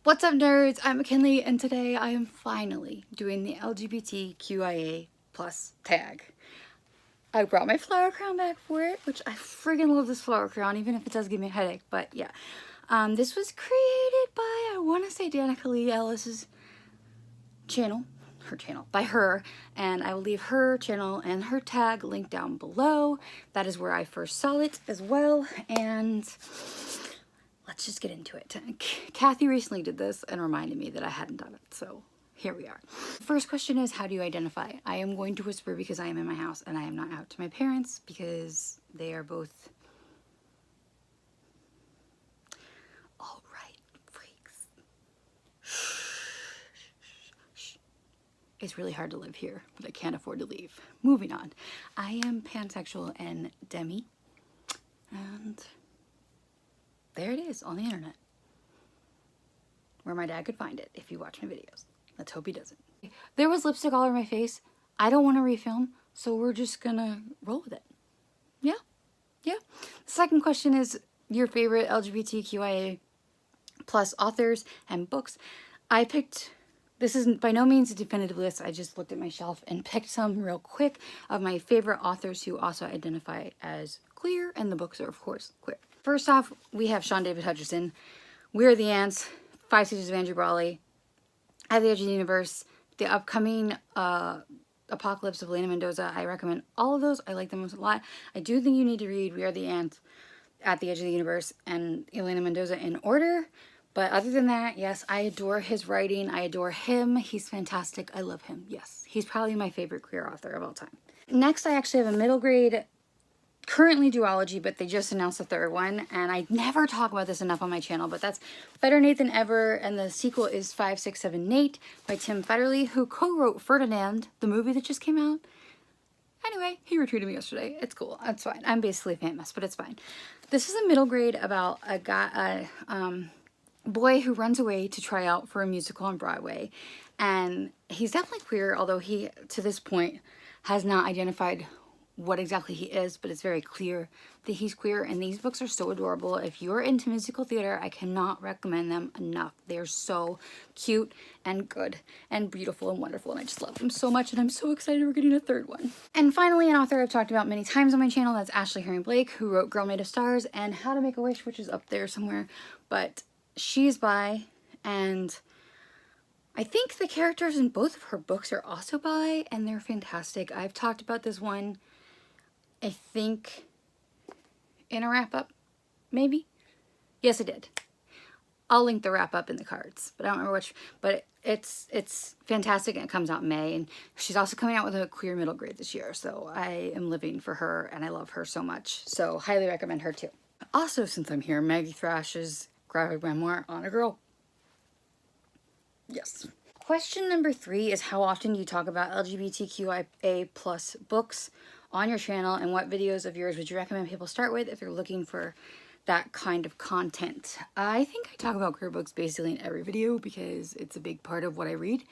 What's up, nerds? I'm McKinley, and today I am finally doing the LGBTQIA plus tag. I brought my flower crown back for it, which I friggin' love this flower crown, even if it does give me a headache, but yeah. This was created by, I want to say, Danica Lee Ellis's channel, by her, and I will leave her channel and her tag linked down below. That is where I first saw it as well, and let's just get into it. Kathy recently did this and reminded me that I hadn't done it, so here we are. First question is, how do you identify? I am going to whisper because I am in my house and I am not out to my parents because they are both alt-right freaks. It's really hard to live here, but I can't afford to leave. Moving on. I am pansexual and demi, and there it is on the internet, where my dad could find it if he watched my videos. Let's hope he doesn't. There was lipstick all over my face. I don't want to refilm, so we're just gonna roll with it. Yeah. The second question is your favorite LGBTQIA plus authors and books. I picked, this is by no means a definitive list. I just looked at my shelf and picked some real quick of my favorite authors who also identify as queer, and the books are of course queer. First off, we have Sean David Hutcherson, We Are the Ants, 5 Stages of Andrew Brawley, At the Edge of the Universe, the upcoming Apocalypse of Elena Mendoza. I recommend all of those. I like them a lot. I do think you need to read We Are the Ants, At the Edge of the Universe, and Elena Mendoza in order. But other than that, yes, I adore his writing. I adore him. He's fantastic. I love him. Yes, he's probably my favorite queer author of all time. Next, I actually have a middle grade, currently duology, but they just announced the third one, and I never talk about this enough on my channel, but that's Better Nate Than Ever, and the sequel is 567 Nate by Tim Federle, who co-wrote Ferdinand, the movie that just came out. Anyway, he retweeted me yesterday. It's cool. It's fine. I'm basically famous, but it's fine. This is a middle grade about a guy, boy who runs away to try out for a musical on Broadway, and he's definitely queer, although he, to this point, has not identified what exactly he is, but it's very clear that he's queer, and these books are so adorable. If you're into musical theater, I cannot recommend them enough. They're so cute and good and beautiful and wonderful, and I just love them so much, and I'm so excited we're getting a third one. And finally, an author I've talked about many times on my channel, that's Ashley Herring Blake, who wrote Girl Made of Stars and How to Make a Wish, which is up there somewhere, but she's bi, and I think the characters in both of her books are also bi, and they're fantastic. I've talked about this one, I think, in a wrap-up, maybe? Yes, I did. I'll link the wrap-up in the cards, but I don't remember which, but it's fantastic, and it comes out in May, and she's also coming out with a queer middle grade this year, so I am living for her, and I love her so much, so highly recommend her too. Also, since I'm here, Maggie Thrash's graphic memoir, On a Girl. Yes. Question number 3 is, how often do you talk about LGBTQIA plus books on your channel, and what videos of yours would you recommend people start with if they're looking for that kind of content? I think I talk about queer books basically in every video because it's a big part of what I read,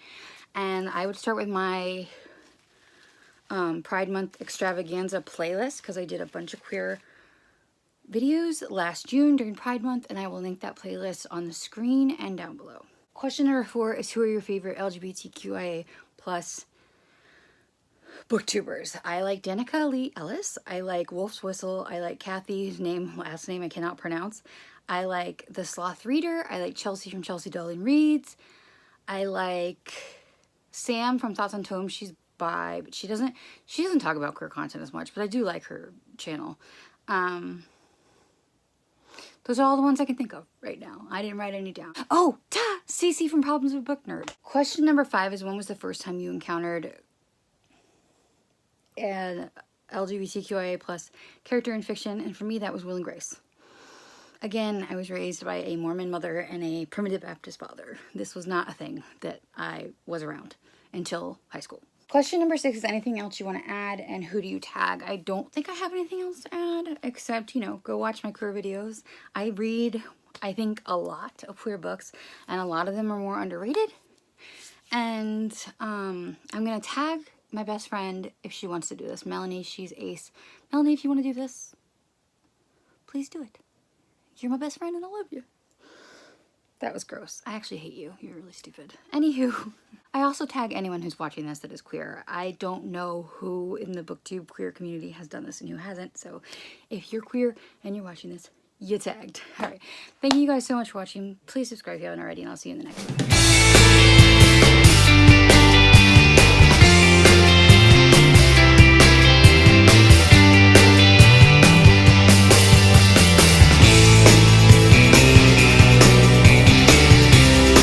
and I would start with my Pride Month extravaganza playlist, because I did a bunch of queer videos last June during Pride Month, and I will link that playlist on the screen and down below. Question number 4 is, who are your favorite LGBTQIA plus booktubers? I like Danica Lee Ellis. I like Wolf's Whistle. I like Kathy's last name I cannot pronounce. I like The Sloth Reader. I like Chelsea from Chelsea Darling Reads. I like Sam from Thoughts on Tomes. She's bi, but she doesn't talk about queer content as much, but I do like her channel. Those are all the ones I can think of right now. I didn't write any down. Oh, Cece from Problems with Book Nerd. Question number 5 is, when was the first time you encountered an LGBTQIA plus character in fiction? And for me, that was Will and Grace. Again, I was raised by a Mormon mother and a primitive Baptist father. This was not a thing that I was around until high school. Question number 6 is, anything else you want to add, and who do you tag? I don't think I have anything else to add, except, you know, go watch my queer videos. I read, I think, a lot of queer books, and a lot of them are more underrated. And I'm going to tag my best friend if she wants to do this. Melanie, she's ace. Melanie, if you want to do this, please do it. You're my best friend and I love you. That was gross. I actually hate you. You're really stupid. Anywho, I also tag anyone who's watching this that is queer. I don't know who in the booktube queer community has done this and who hasn't. So if you're queer and you're watching this, you tagged. All right. Thank you guys so much for watching. Please subscribe if you haven't already, and I'll see you in the next one.